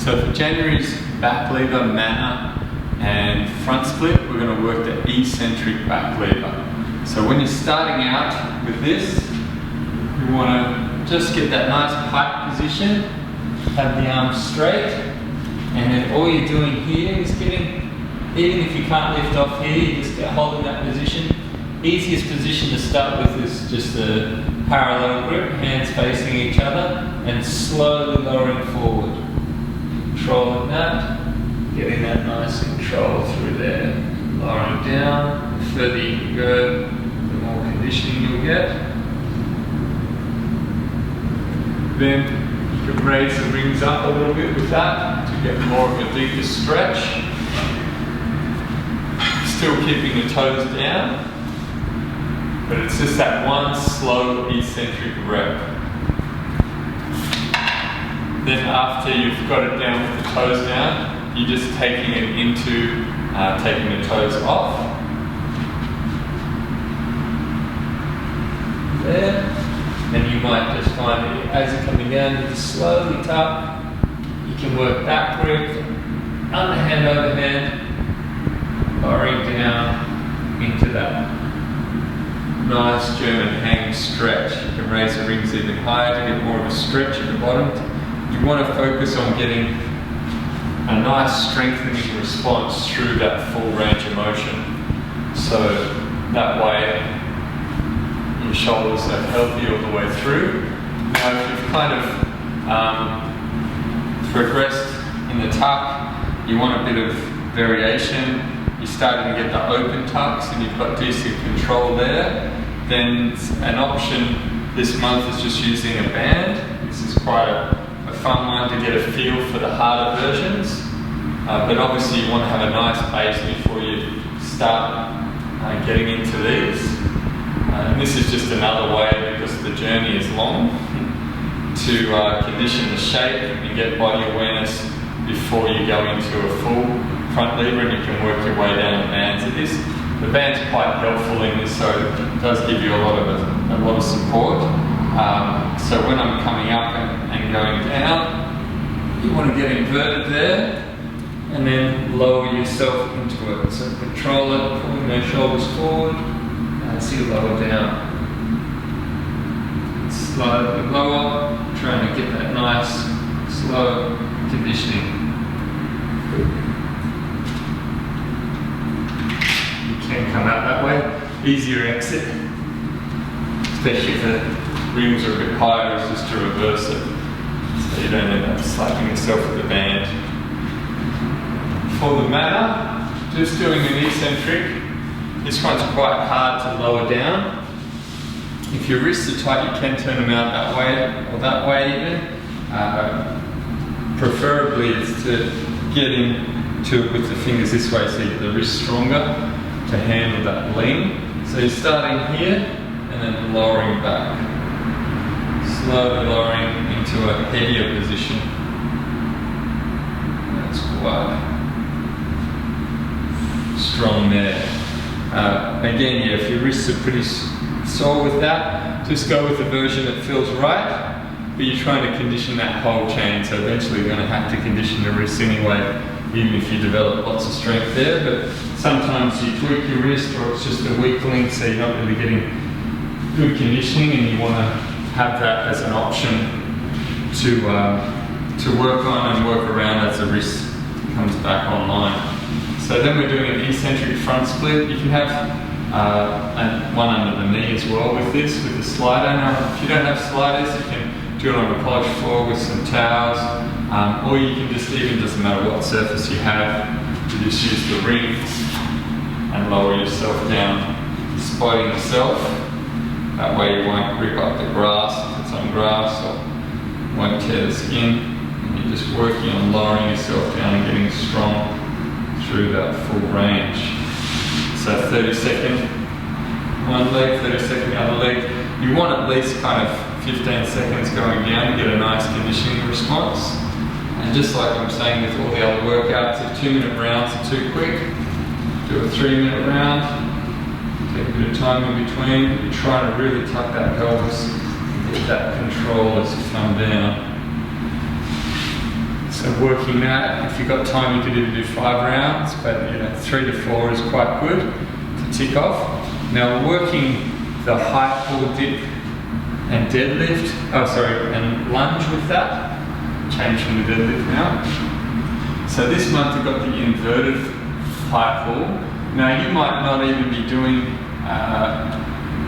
So for January's back lever, Manna, and front split, we're going to work the eccentric back lever. So when you're starting out with this, you want to just get that nice pike position, have the arms straight, and then all you're doing here is getting, even if you can't lift off here, you just get holding that position. Easiest position to start with is just a parallel grip, hands facing each other, and slowly lowering forward. Controlling that, getting that nice control through there. Lowering down, the further you can go, the more conditioning you'll get. Then you can raise the rings up a little bit with that to get more of a deeper stretch. Still keeping the toes down, but it's just that one slow eccentric rep. Then after you've got it down with the toes down, you're just taking it into taking the toes off. There. And you might just find that as you're coming down, you just slowly tuck. You can work that grip, underhand, overhand, lowering down into that nice German hang stretch. You can raise the rings even higher to get more of a stretch at the bottom. You want to focus on getting a nice strengthening response through that full range of motion. So that way your shoulders are healthy all the way through. Now if you've kind of progressed in the tuck, you want a bit of variation. You're starting to get the open tucks and you've got decent control there, then an option this month is just using a band. This is quite a fun one to get a feel for the harder versions, but obviously you want to have a nice base before you start getting into these. And this is just another way, because the journey is long, to condition the shape and get body awareness before you go into a full front lever, and you can work your way down the bands of this. The band's quite helpful in this, so it does give you a lot of support. So when I'm coming up and going down, you want to get inverted there, and then lower yourself into it. So control it, pulling those shoulders forward, and see lower down. Slowly lower, trying to get that nice, slow conditioning. Can come out that way, easier exit, especially if the rings are a bit higher, is just to reverse it so you don't end up slapping yourself with the band. For the Manna, just doing an eccentric. This one's quite hard to lower down. If your wrists are tight, you can turn them out that way or that way even. Preferably it's to get into it with the fingers this way so you get the wrist stronger to handle that lean. So you're starting here and then lowering back. Slowly lowering into a heavier position. That's quite strong there. Again, yeah, if your wrists are pretty sore with that, just go with the version that feels right, but you're trying to condition that whole chain, so eventually you're going to have to condition the wrists anyway, even if you develop lots of strength there. But sometimes you tweak your wrist, or it's just a weak link, so you're not really getting good conditioning, and you want to have that as an option to work on and work around as the wrist comes back online. So then we're doing an eccentric front split. You can have one under the knee as well with this, with the slider. Now, if you don't have sliders, you can do it on a polished floor with some towels, or you can just, even doesn't matter what surface you have, you just use the rings and lower yourself down, spotting yourself. That way you won't rip up the grass if it's on grass, or won't tear the skin. And you're just working on lowering yourself down and getting strong through that full range. So 30-second one leg, 30-second the other leg. You want at least kind of 15 seconds going down to get a nice conditioning response. And just like I'm saying with all the other workouts, if 2-minute rounds are too quick, do a 3-minute round, take a bit of time in between. You're trying to really tuck that pelvis and get that control as you come down. So working that, if you've got time you could even do 5 rounds, but 3 to 4 is quite good to tick off. Now we're working the high pull dip and deadlift, and lunge with that. Change from the deadlift now. So this month we've got the inverted high pull. Now you might not even be doing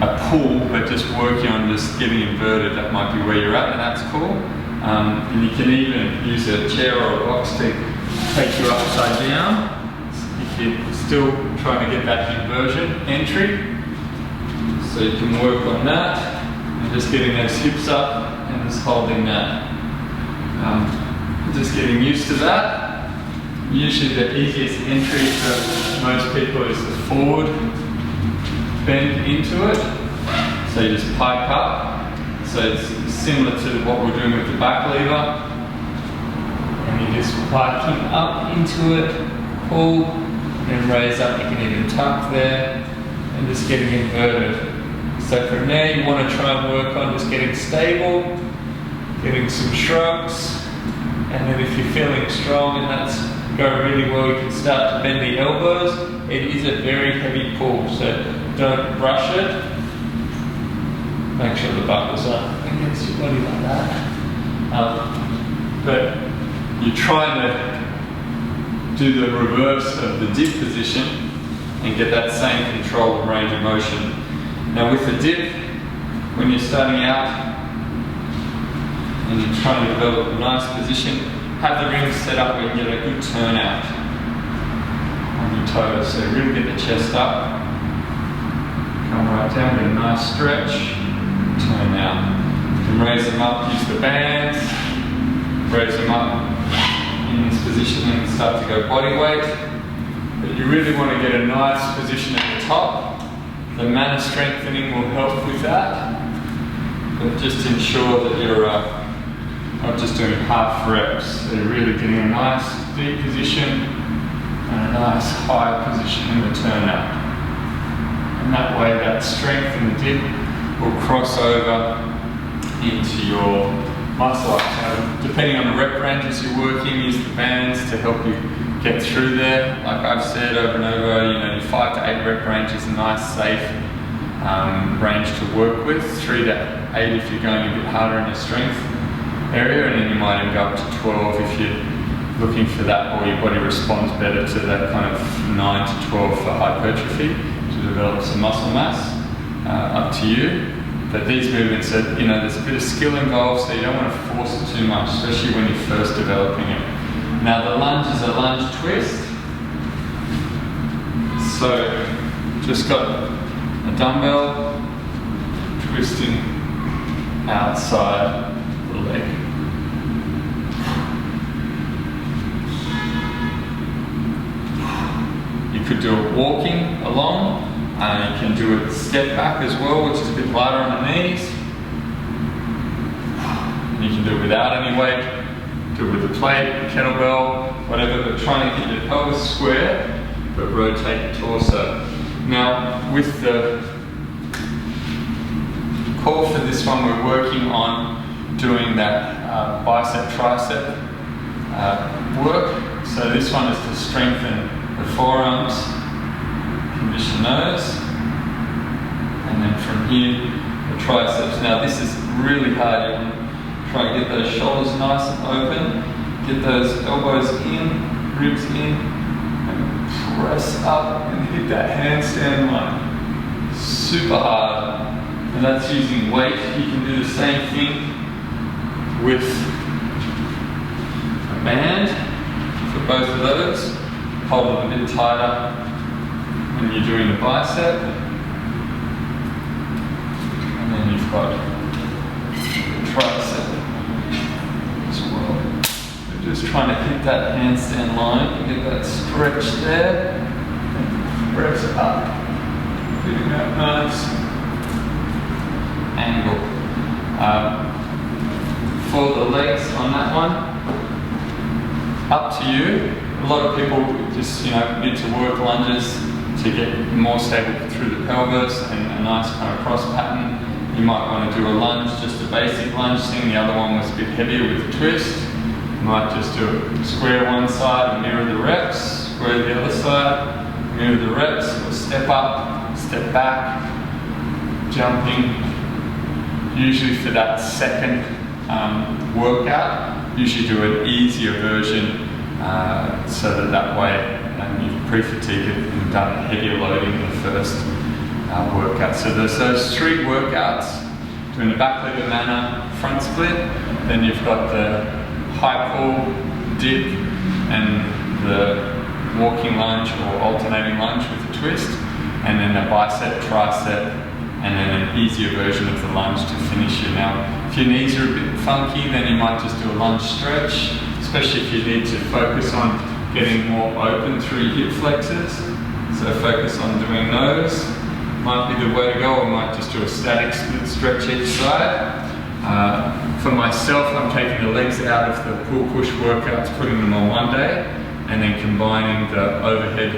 a pull, but just working on just getting inverted. That might be where you're at, and that's cool. And you can even use a chair or a box to take you upside down if you're still trying to get that inversion entry. So you can work on that and just getting those hips up and just holding that. Just getting used to that. Usually the easiest entry for most people is the forward bend into it. So you just pike up. So it's similar to what we're doing with the back lever. And you're just piking up into it, pull, and raise up. You can even tuck there and just getting inverted. So from there you want to try and work on just getting stable, getting some shrugs, and then if you're feeling strong and that's going really well, you can start to bend the elbows. It is a very heavy pull, so don't rush it. Make sure the buckles aren't against your body like that. But you're trying to do the reverse of the dip position and get that same control and range of motion. Now with the dip, when you're starting out and you're trying to develop a nice position, have the rings set up where you get a good turnout on your toes. So really get the chest up, come right down, get a nice stretch, turn out. You can raise them up, use the bands, raise them up in this position and start to go body weight. But you really want to get a nice position at the top. The Manna strengthening will help with that. But just ensure that you're not just doing half reps. So you're really getting a nice deep position and a nice high position in the turnout. And that way that strength in the dip will cross over into your muscle up. So depending on the rep ranges you're working, use the bands to help you get through there. Like I've said over and over, your 5 to 8 rep range is a nice, safe range to work with. 3 to 8 if you're going a bit harder in your strength area, and then you might even go up to 12 if you're looking for that, or your body responds better to that kind of 9 to 12 for hypertrophy to develop some muscle mass. Up to you. But these movements are, there's a bit of skill involved, so you don't want to force it too much, especially when you're first developing it. Now the lunge is a lunge twist. So just got a dumbbell twisting outside the leg. You could do it walking along. You can do it step back as well, which is a bit lighter on the knees. You can do it without any weight. Do it with a plate, kettlebell, whatever, but trying to keep your pelvis square, but rotate your torso. Now, with the core for this one, we're working on doing that bicep, tricep work. So this one is to strengthen the forearms, condition those, and then from here, the triceps. Now this is really hard. You want to try and get those shoulders nice and open, get those elbows in, ribs in, and press up and hit that handstand line. Super hard. And that's using weight. You can do the same thing with a band for both of those. Hold it a bit tighter when you're doing the bicep. And then you've got the tricep as well. We're just trying to hit that handstand line and get that stretch there. And press up. Getting that nice angle. For the legs on that one, up to you. A lot of people just need to work lunges to get more stable through the pelvis and a nice kind of cross pattern. You might want to do a lunge, just a basic lunge thing. The other one was a bit heavier with a twist. Might just do it square one side and mirror the reps, square the other side, mirror the reps, or step up, step back, jumping. Usually for that second workout, usually do an easier version so that way you've pre-fatigued and done heavier loading in the first workout. So there's those 3 workouts, doing the back leg of Manna, front split, then you've got the high pull, dip, and the walking lunge or alternating lunge with a twist, and then a bicep, tricep, and then an easier version of the lunge to finish it. Now, if your knees are a bit funky, then you might just do a lunge stretch, especially if you need to focus on getting more open through your hip flexors. So focus on doing those. Might be the way to go, or might just do a static split stretch each side. For myself, I'm taking the legs out of the pull-push workouts, putting them on one day, and then combining the overhead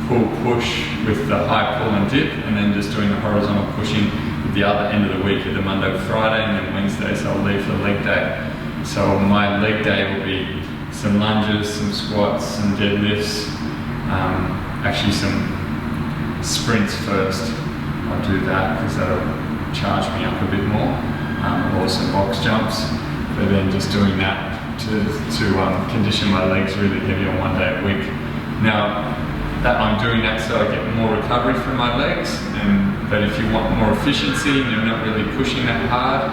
pull-push with the high pull and dip, and then just doing the horizontal pushing at the other end of the week, either Monday, Friday, and then Wednesdays I'll leave for leg day. So my leg day will be some lunges, some squats, some deadlifts, actually some sprints first. I'll do that because that'll charge me up a bit more. Or some box jumps, but then just doing that to condition my legs really heavy on one day a week. Now, that I'm doing that so I get more recovery from my legs, but if you want more efficiency and you're not really pushing that hard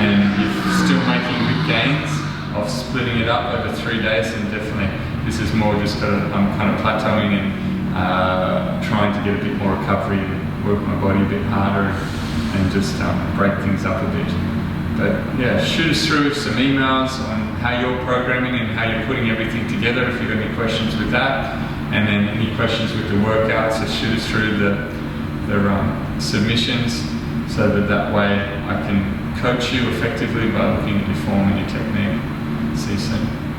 and you're still making good gains of splitting it up over 3 days, then definitely this is more just I'm kind of plateauing and trying to get a bit more recovery and work my body a bit harder and just break things up a bit. But yeah, shoot us through some emails on how you're programming and how you're putting everything together if you've got any questions with that, and then any questions with the workouts, so shoot us through the submissions so that way I can coach you effectively by looking at your form and your technique. See you soon.